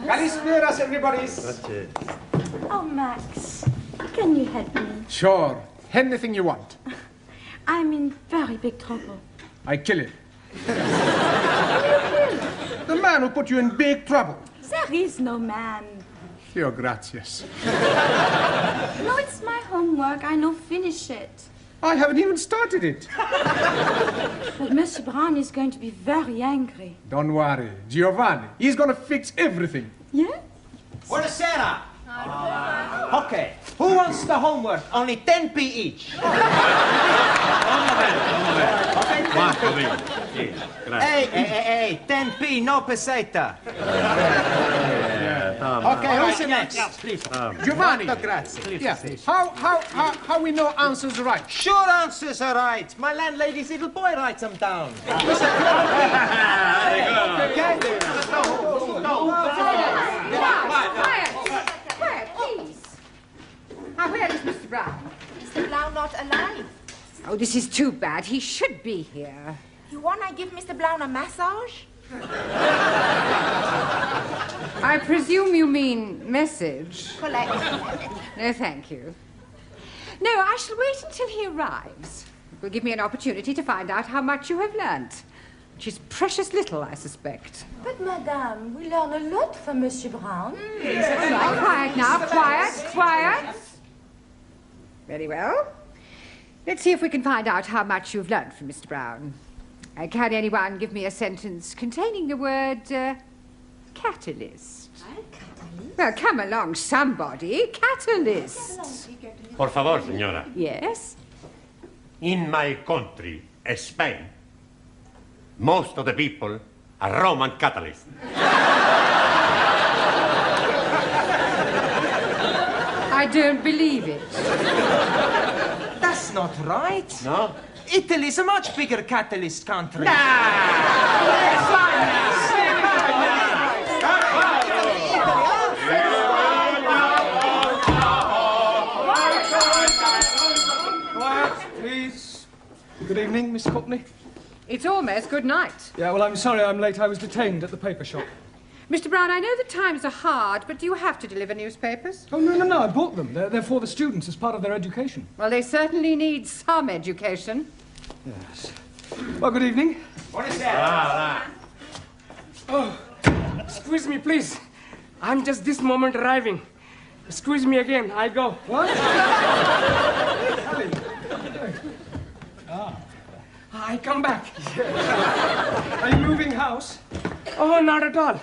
Kalisperas, everybody. Oh, Max, can you help me? Sure. Anything you want. I'm in very big trouble. I kill him. Who do you kill? The man who put you in big trouble. There is no man. Your gracias. No, it's my homework. I know finish it. I haven't even started it. But Monsieur Brown is going to be very angry. Don't worry. Giovanni, he's going to fix everything. Yes? Buonasera. Okay, who wants the homework? Only 10p each. Hey, 10p, no peseta. Okay, who's the next? Please. Giovanni. Grazie. Yeah. How we know answers right? Sure answers are right. My landlady's little boy writes them down. Okay. Quiet, please. Now, where is Mr. Brown? Mr. Brown not alive. Oh, this is too bad. He should be here. You wanna give Mr. Brown a massage? I presume you mean message. Collect. No, thank you. No, I shall wait until he arrives. It will give me an opportunity to find out how much you have learnt. Which is precious little, I suspect. But, Madame, we learn a lot from Monsieur Brown. Now, quiet now, quiet. Very well. Let's see if we can find out how much you've learnt from Mr. Brown. Can anyone give me a sentence containing the word catalyst? Well, come along, somebody. Catalyst. Por favor, señora. Yes? In my country, Spain, most of the people are Roman Catholics. I don't believe it. That's not right. No? Italy's a much bigger catalyst country. Please. Good evening, Miss Courtney. It's almost good night. Yeah, well, I'm sorry I'm late. I was detained at the paper shop. Mr. Brown, I know the times are hard, but do you have to deliver newspapers? Oh, no, I bought them. They're for the students as part of their education. Well, they certainly need some education. Yes. Well, good evening. Oh, excuse me, please. I'm just this moment arriving. Excuse me again, I go. What? I come back. Are you moving house? Oh, not at all.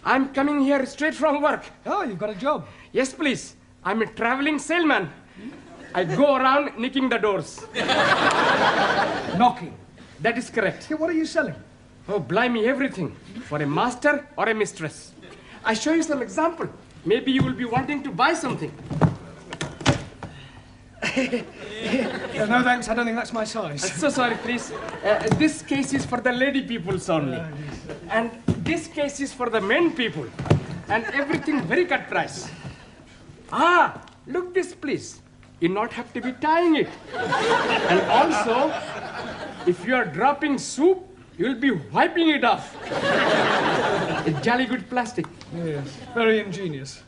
I'm coming here straight from work. Oh, you've got a job. Yes, please. I'm a traveling salesman. I go around knocking the doors. Knocking? That is correct. Yeah, what are you selling? Oh, blimey, everything. For a master or a mistress. I show you some example. Maybe you will be wanting to buy something. No, thanks. I don't think that's my size. So sorry, please. This case is for the lady peoples only. And this case is for the men people. And everything very cut price. Ah, look this, please. You not have to be tying it. And also, if you are dropping soup, you'll be wiping it off. It's jolly good plastic. Yes, very ingenious.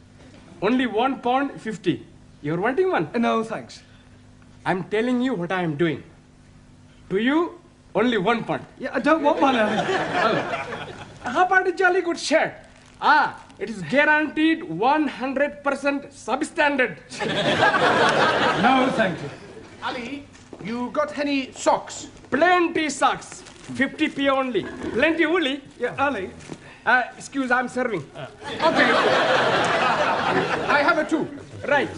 Only £1.50. You're wanting one? No, thanks. I'm telling you what I am doing. To you, only £1. Yeah, I don't want one. How about a jolly good shirt? Ah, it is guaranteed 100% substandard. No, thank you. Ali, you got any socks? Plenty socks. 50p only. Plenty woolly. Yeah, Ali. Excuse, I'm serving. Okay. I have a 2. Right.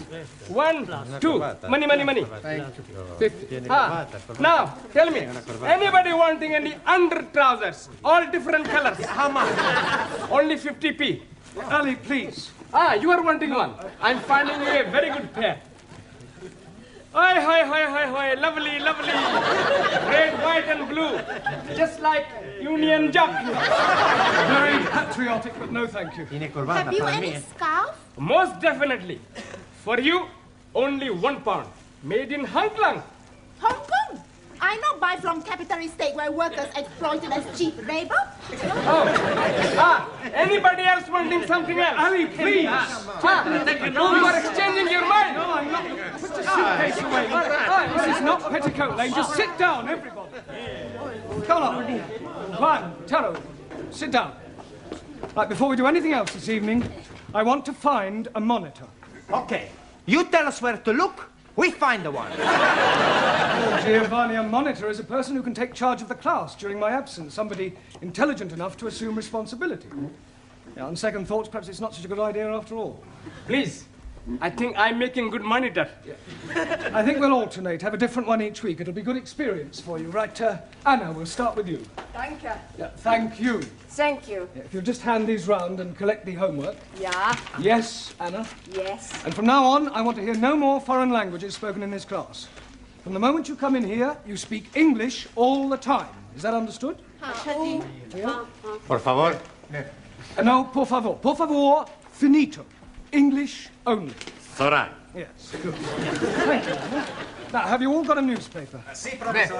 1, 2. Money. Thank you. 50. Now, tell me, anybody wanting any under trousers? All different colors. How much? Only 50p. Ali, please. Ah, you are wanting one. I'm finding you a very good pair. Hi, lovely. Red, white, and blue. Just like Union Jack. Very patriotic, but no, thank you. Have you any scarf? Most definitely. For you, only £1. Made in Hong Kong. Hong Kong? I not buy from capitalist state where workers exploited as cheap labor. Oh. Anybody else want wanting something else. Ali, please. You are exchanging your mind. No, I'm not. Put your suitcase away. This is not Petticoat Lane. Just sit down, everybody. Come on. Juan, Taro, sit down. Right, before we do anything else this evening, I want to find a monitor. Okay. You tell us where to look, we find the one. Oh, Giovanni, a monitor is a person who can take charge of the class during my absence, somebody intelligent enough to assume responsibility. Yeah, on second thoughts, perhaps it's not such a good idea after all. Please, I think I'm making good monitor. Yeah. I think we'll alternate, have a different one each week. It'll be good experience for you. Right, Anna, we'll start with you. Thank you. Yeah, thank you. Thank you. Yeah, if you'll just hand these round and collect the homework. Yeah. Yes, Anna. Yes. And from now on, I want to hear no more foreign languages spoken in this class. From the moment you come in here, you speak English all the time. Is that understood? Por favor. No, por favor. Por favor, finito. English only. Sora. Yes, good. Thank you. Now, have you all got a newspaper? Si, professor.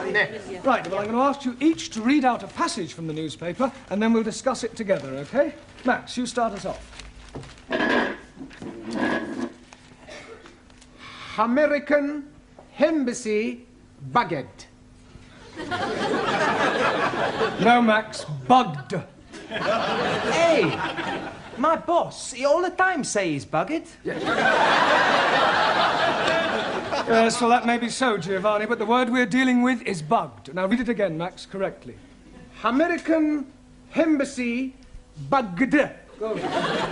Right, well, I'm going to ask you each to read out a passage from the newspaper, and then we'll discuss it together, okay? Max, you start us off. American Embassy Baguette. No, Max, bugged. Hey, my boss, he all the time say he's bugged. Yes, well, that may be so, Giovanni, but the word we're dealing with is bugged. Now, read it again, Max, correctly. American Embassy Baguette. Good.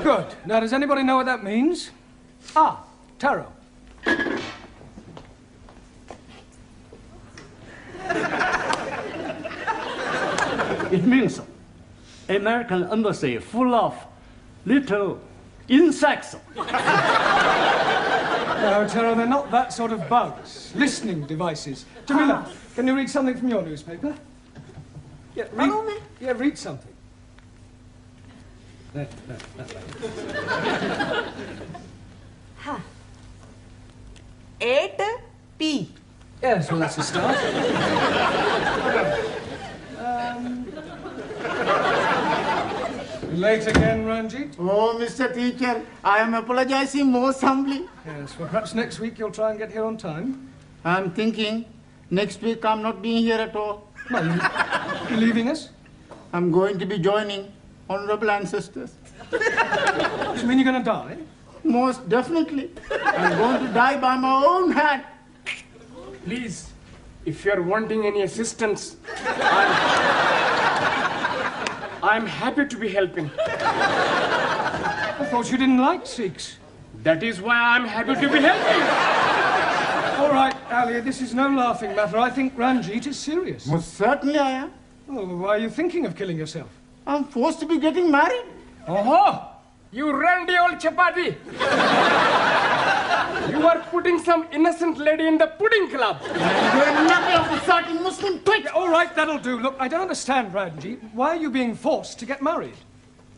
Good. Now, does anybody know what that means? Ah, Taro. It means American embassy full of little insects. No, Taro, they're not that sort of bugs. Listening devices. Jamila, can you read something from your newspaper? Yeah, read something. There. Huh. 8P. Yes, well, that's a start. Late again, Ranjeet? Oh, Mr. Teacher, I am apologizing most humbly. Yes, well, perhaps next week you'll try and get here on time. I'm thinking next week I'm not being here at all. Well, you're leaving us? I'm going to be joining honorable ancestors. You mean you're going to die? Most definitely. I'm going to die by my own hand. Please, if you're wanting any assistance, I'm happy to be helping. I thought you didn't like Sikhs. That is why I'm happy to be helping. All right, Ali, this is no laughing matter. I think Ranjeet is serious. Most certainly I am. Oh, why are you thinking of killing yourself? I'm forced to be getting married. Oh, you randy old chapati. You are putting some innocent lady in the pudding club. You're nothing of the sort, you Muslim twit. Yeah, all right, that'll do. Look, I don't understand, Ranjeet. Why are you being forced to get married?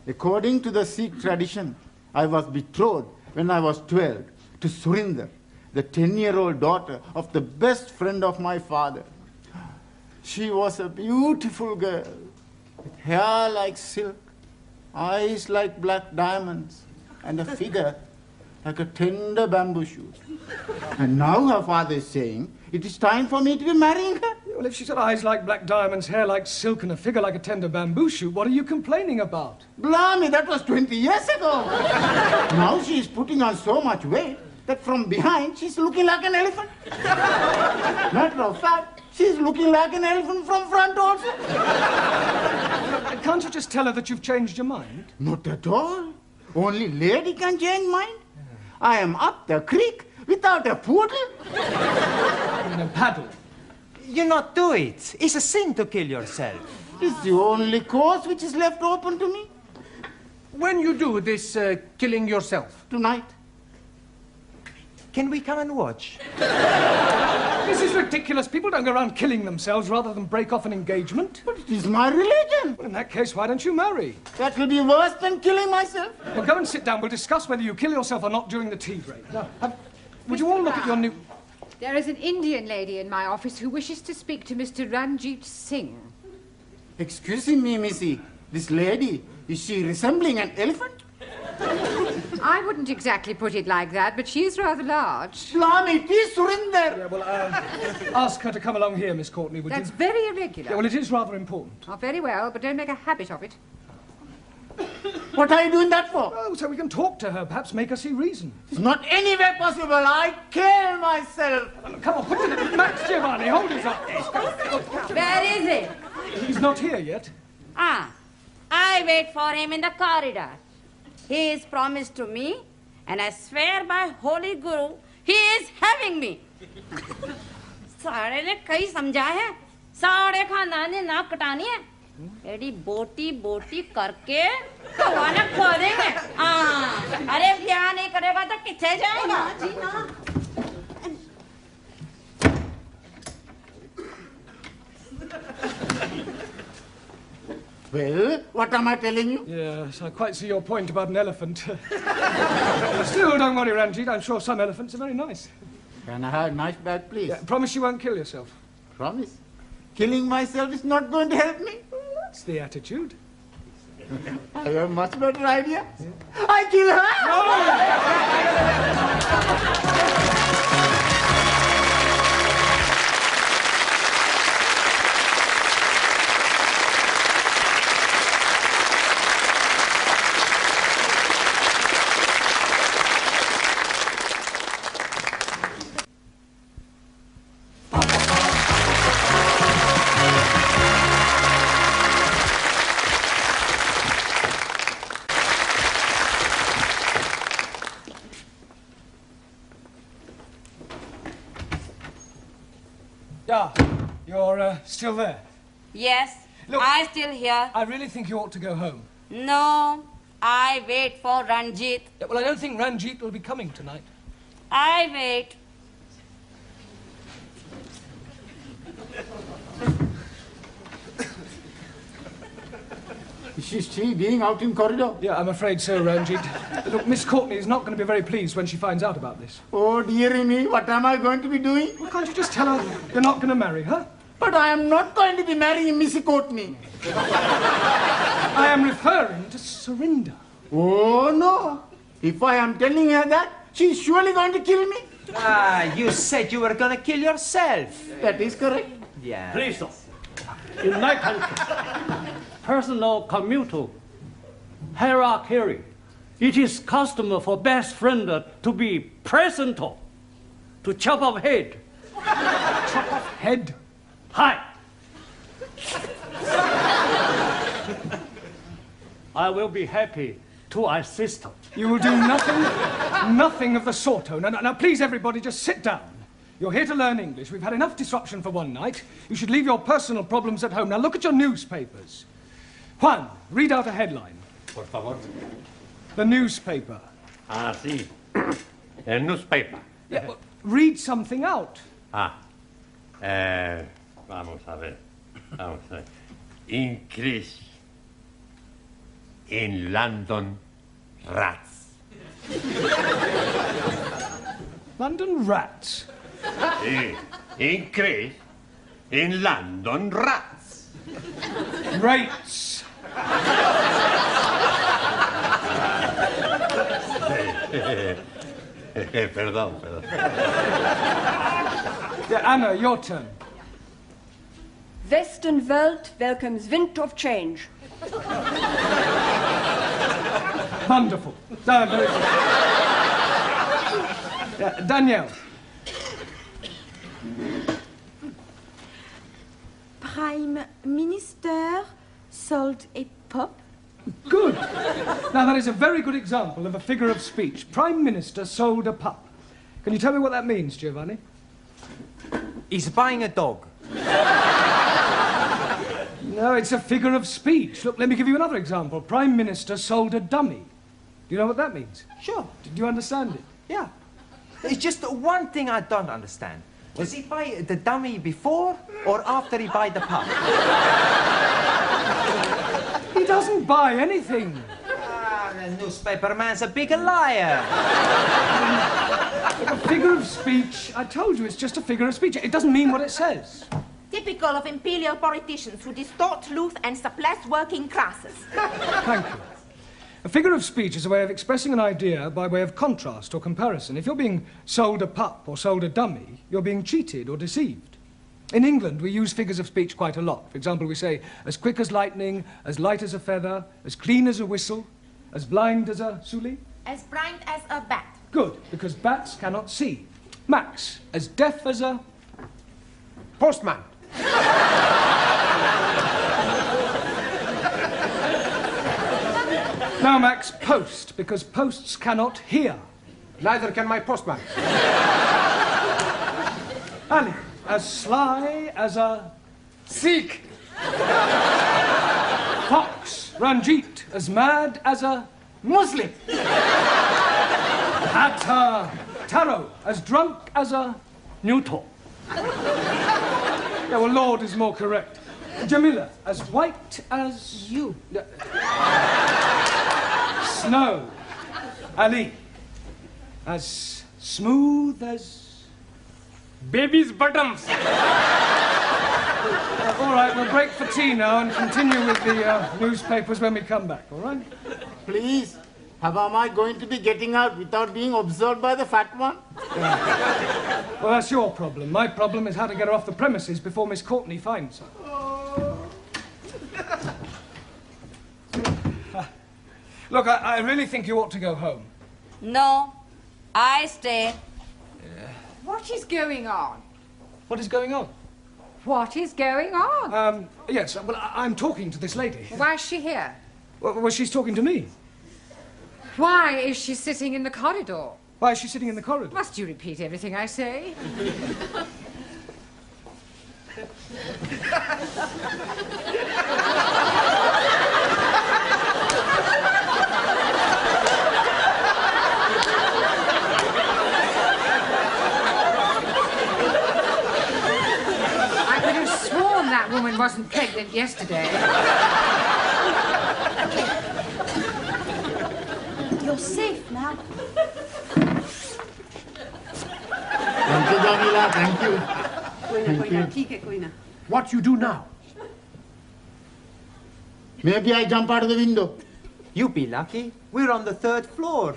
According to the Sikh tradition, I was betrothed when I was 12 to Surinder, the 10-year-old daughter of the best friend of my father. She was a beautiful girl, with hair like silk, eyes like black diamonds, and a figure like a tender bamboo shoot. And now her father is saying, it is time for me to be marrying her. Well, if she's got eyes like black diamonds, hair like silk, and a figure like a tender bamboo shoot, what are you complaining about? Blimey, that was 20 years ago. Now she is putting on so much weight that from behind she's looking like an elephant. Matter of fact, she's looking like an elephant from front also. Can't you just tell her that you've changed your mind? Not at all. Only lady can change mind. I am up the creek without a poodle. In a paddle. You not do it. It's a sin to kill yourself. It's the only course which is left open to me. When you do this killing yourself? Tonight. Can we come and watch? This is ridiculous. People don't go around killing themselves rather than break off an engagement. But it is my religion. Well, in that case, why don't you marry? That will be worse than killing myself. Well, go and sit down. We'll discuss whether you kill yourself or not during the tea break. Now, would you all look at your new... There is an Indian lady in my office who wishes to speak to Mr. Ranjeet Singh. Excuse me, Missy. This lady, is she resembling an elephant? I wouldn't exactly put it like that, but she is rather large. Blimey, it is Surinder. Yeah, well, ask her to come along here, Miss Courtney, would That's you? very irregular. Yeah, well, it is rather important. Oh, very well, but don't make a habit of it. What are you doing that for? Oh, so we can talk to her, perhaps make her see reason. It's not anywhere possible. I kill myself. Come on, put it. Max, Giovanni, hold his up. Where is he? He's not here yet. I wait for him in the corridor. He is promised to me, and I swear by Holy Guru, he is having me. सारे ने कई समझा है, सारे खानदान ने नाक कटानी है। एडी बोटी बोटी करके भगवान खो देंगे। अरे ब्याह नहीं करेगा तो किथे जाएगा? Well, what am I telling you? Yes, I quite see your point about an elephant. Still, don't worry, Ranjeet. I'm sure some elephants are very nice. Can I have a nice bag, please? Yeah, promise you won't kill yourself. Promise. Killing myself is not going to help me. That's the attitude. I have a much better idea. Yeah. I kill her! You're still there? Yes, Look, I still here. I really think you ought to go home. No, I wait for Ranjeet. Yeah, well, I don't think Ranjeet will be coming tonight. I wait. Is she still being out in corridor? Yeah, I'm afraid so, Ranjeet. Look, Miss Courtney is not going to be very pleased when she finds out about this. Oh, dearie me, what am I going to be doing? Well, can't you just tell her you're not going to marry her? But I am not going to be marrying Miss Courtney. I am referring to surrender. Oh, no. If I am telling her that, she's surely going to kill me. You said you were going to kill yourself. That is correct. Yeah. Please, sir. In my country, personal commutal hierarchy, it is custom for best friend to be present to chop off head. Chop off head? Hi. I will be happy to assist. You will do nothing of the sort. Now, please, everybody, just sit down. You're here to learn English. We've had enough disruption for one night. You should leave your personal problems at home. Now, look at your newspapers. Juan, read out a headline. Por favor. The newspaper. Ah, sí. El newspaper. Yeah, well, read something out. Vamos a ver. Increase in London rats. London rats? Sí. Increase in London rats. Rates. Perdón. Yeah, Anna, your turn. Western Welt welcomes wind of change. Wonderful. Very good. Danielle. Prime Minister sold a pup. Good. Now, that is a very good example of a figure of speech. Prime Minister sold a pup. Can you tell me what that means, Giovanni? He's buying a dog. No, it's a figure of speech. Look, let me give you another example. Prime Minister sold a dummy. Do you know what that means? Sure. Do you understand it? Yeah. It's just one thing I don't understand. Does he buy the dummy before or after he buy the pup? He doesn't buy anything. The newspaper man's a big liar. A figure of speech. I told you, it's just a figure of speech. It doesn't mean what it says. Typical of imperial politicians who distort truth and suppress working classes. Thank you. A figure of speech is a way of expressing an idea by way of contrast or comparison. If you're being sold a pup or sold a dummy, you're being cheated or deceived. In England, we use figures of speech quite a lot. For example, we say, as quick as lightning, as light as a feather, as clean as a whistle, as blind as a suli. As blind as a bat. Good, because bats cannot see. Max, as deaf as a... Postman. Now, Max, post, because posts cannot hear. Neither can my postman. Ali, as sly as a... Sikh. Fox, Ranjeet, as mad as a... Muslim. Taro, as drunk as a... Neutral. Yeah, well, Lord is more correct. Jamila, as white as... You. Snow. Ali, as smooth as... Baby's bottoms. All right, we'll break for tea now and continue with the newspapers when we come back, all right? Please, how am I going to be getting out without being observed by the fat one? Well, that's your problem. My problem is how to get her off the premises before Miss Courtney finds her. Look, I really think you ought to go home. No, I stay. What is going on? What is going on? What is going on? Yes, well, I'm talking to this lady. Why is she here? Well, she's talking to me. Why is she sitting in the corridor? Why is she sitting in the corridor? Must you repeat everything I say? I could have sworn that woman wasn't pregnant yesterday. You're safe now. Thank you, Jamila, thank you. What you do now? Maybe I jump out of the window. You be lucky. We're on the 3rd floor.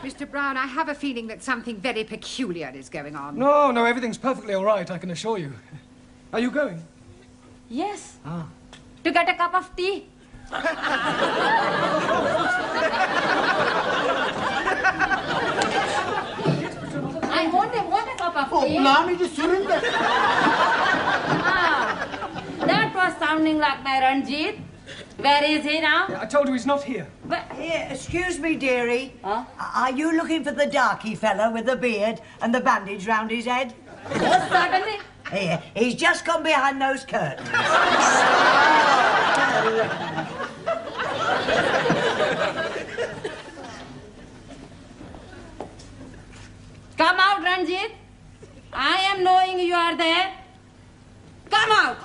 Mr. Brown, I have a feeling that something very peculiar is going on. No, everything's perfectly all right, I can assure you. Are you going? Yes. Ah. To get a cup of tea. I want a cup of tea. Allow me to surrender. That was sounding like my Ranjeet. Where is he now? I told you he's not here. But Here, excuse me, dearie. Huh? Are you looking for the darky fella with the beard and the bandage round his head? yes, certainly. Here, he's just gone behind those curtains. Come out, Ranjeet. I am knowing you are there. Come out.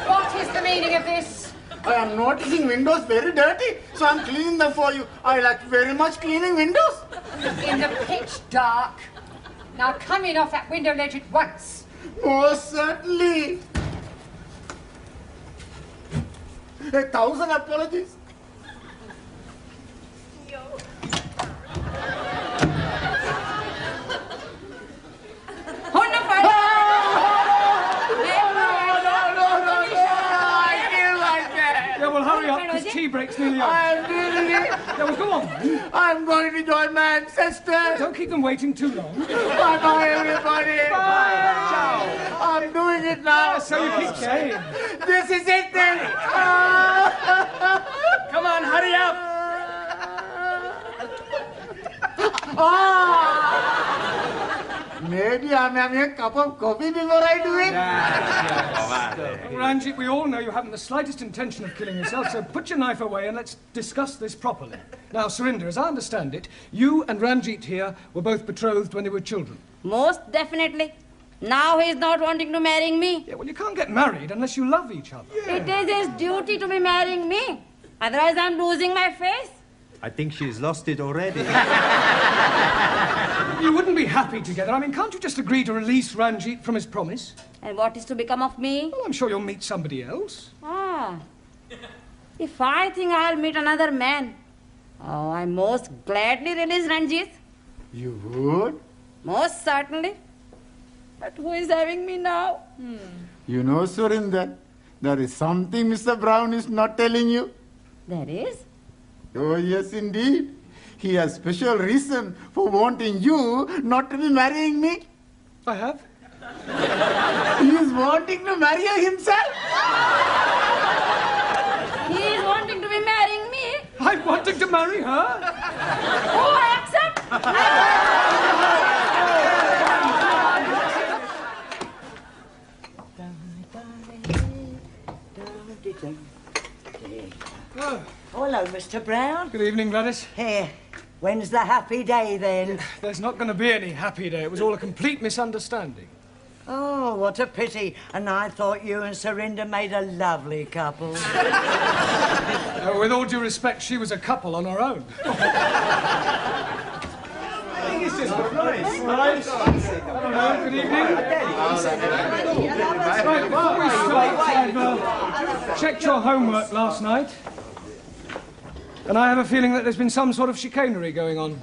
What is the meaning of this? I am noticing windows very dirty, so I'm cleaning them for you. I like very much cleaning windows. In the pitch dark. Now come in off that window ledge at once. Most certainly. 1,000 apologies. Yeah, well, hurry up, because tea break's nearly over. I'm really... Yeah, well, go on. I'm going to join my ancestors. Don't keep them waiting too long. Bye-bye, everybody. Bye. Ciao. I'm doing it now. So you keep saying. This is it then. Come on, hurry up. Maybe I'm having a cup of coffee before I do it. Ranjeet, we all know you haven't the slightest intention of killing yourself, so put your knife away and let's discuss this properly. Now, Surinder, as I understand it, you and Ranjeet here were both betrothed when they were children. Most definitely. Now he's not wanting to marry me. Yeah, well, you can't get married unless you love each other. Yeah. It is his duty to be marrying me. Otherwise, I'm losing my face. I think she's lost it already. You wouldn't be happy together. I mean, can't you just agree to release Ranjeet from his promise? And what is to become of me? Well, I'm sure you'll meet somebody else. Ah. If I think I'll meet another man, oh, I most gladly release Ranjeet. You would? Most certainly. But who is having me now? You know, Surinder, there is something Mr. Brown is not telling you. There is? Oh, yes, indeed. He has special reason for wanting you not to be marrying me. I have? He is wanting to marry you himself. He is wanting to be marrying me? I'm wanting to marry her? Oh, I accept. Hello, Mr. Brown. Good evening, Gladys. Here. When's the happy day, then? There's not going to be any happy day. It was all a complete misunderstanding. Oh, what a pity. And I thought you and Surinder made a lovely couple. With all due respect, she was a couple on her own. Good evening. Right, before we start, I've checked your homework last night. And I have a feeling that there's been some sort of chicanery going on.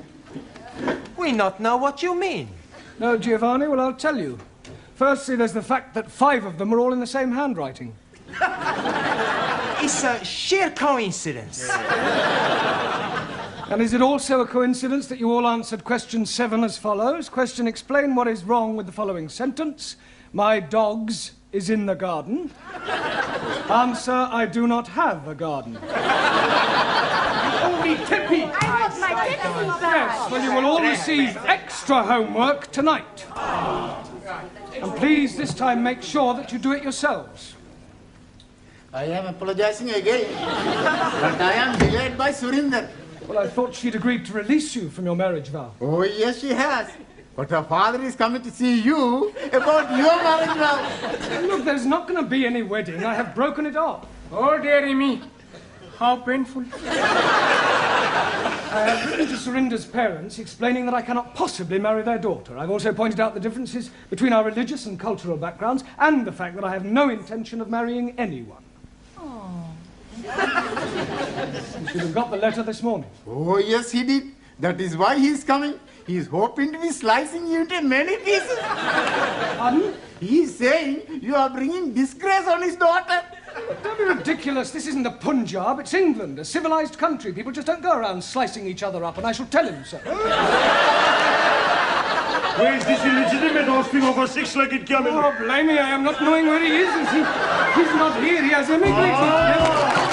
We not know what you mean. No, Giovanni? Well, I'll tell you. Firstly, there's the fact that 5 of them are all in the same handwriting. It's a sheer coincidence. And is it also a coincidence that you all answered question 7 as follows? Question: explain what is wrong with the following sentence. My dogs is in the garden. Answer: I do not have a garden. Only Tippy. I want my tippy back. Yes, well, you will all receive extra homework tonight. And please, this time, make sure that you do it yourselves. I am apologizing again, but I am delayed by Surinder. Well, I thought she'd agreed to release you from your marriage vow. Oh, yes, she has. But her father is coming to see you about your marriage vow. Look, there's not going to be any wedding. I have broken it off. Oh, dearie me. How painful. I have written to Surinder's parents explaining that I cannot possibly marry their daughter. I've also pointed out the differences between our religious and cultural backgrounds and the fact that I have no intention of marrying anyone. You should have got the letter this morning. Oh, yes, he did. That is why he is coming. He is hoping to be slicing you into many pieces. Pardon? He is saying you are bringing disgrace on his daughter. Don't be ridiculous. This isn't the Punjab. It's England, a civilized country. People just don't go around slicing each other up, and I shall tell him so. Where is this illegitimate offspring of a 6-legged camel? Oh, blame me. I am not knowing where he is. He's not here. He has emigrated.